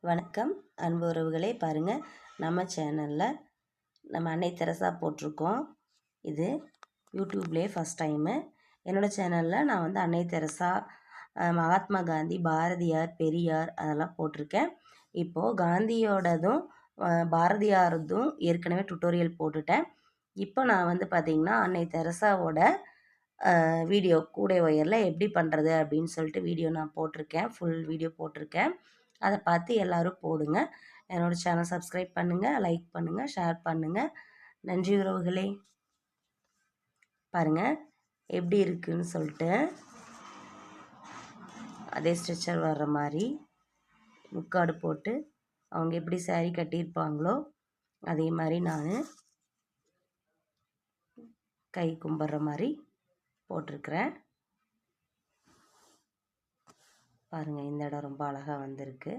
வணக்கம் அன்பு உறவுகளே, பாருங்கள் நம்ம சேனலில் நம்ம அன்னை தெரசா போட்டிருக்கோம். இது யூடியூப்லேயே ஃபஸ்ட் டைமு. என்னோடய சேனலில் நான் வந்து அன்னை தெரசா, மகாத்மா காந்தி, பாரதியார், பெரியார் அதெல்லாம் போட்டிருக்கேன். இப்போது காந்தியோடதும் பாரதியாரதும் ஏற்கனவே டுட்டோரியல் போட்டுட்டேன். இப்போ நான் வந்து பார்த்திங்கன்னா அன்னை தெரசாவோட வீடியோ கூடை ஒயரில் எப்படி பண்ணுறது அப்படின்னு சொல்லிட்டு வீடியோ நான் போட்டிருக்கேன். ஃபுல் வீடியோ போட்டிருக்கேன். அதை பார்த்து எல்லோரும் போடுங்க. என்னோடய சேனல் சப்ஸ்கிரைப் பண்ணுங்கள், லைக் பண்ணுங்கள், ஷேர் பண்ணுங்கள். நன்றி உறவுகளே. பாருங்கள் எப்படி இருக்குதுன்னு சொல்லிட்டு. அதே ஸ்ட்ரெச்சர் வர்ற மாதிரி முக்காடு போட்டு அவங்க எப்படி சாரீ கட்டியிருப்பாங்களோ அதே மாதிரி நான் கை கும்பிட்ற மாதிரி போட்டிருக்கிறேன். பாருங்கள், இந்த இடம் ரொம்ப அழகாக வந்திருக்கு.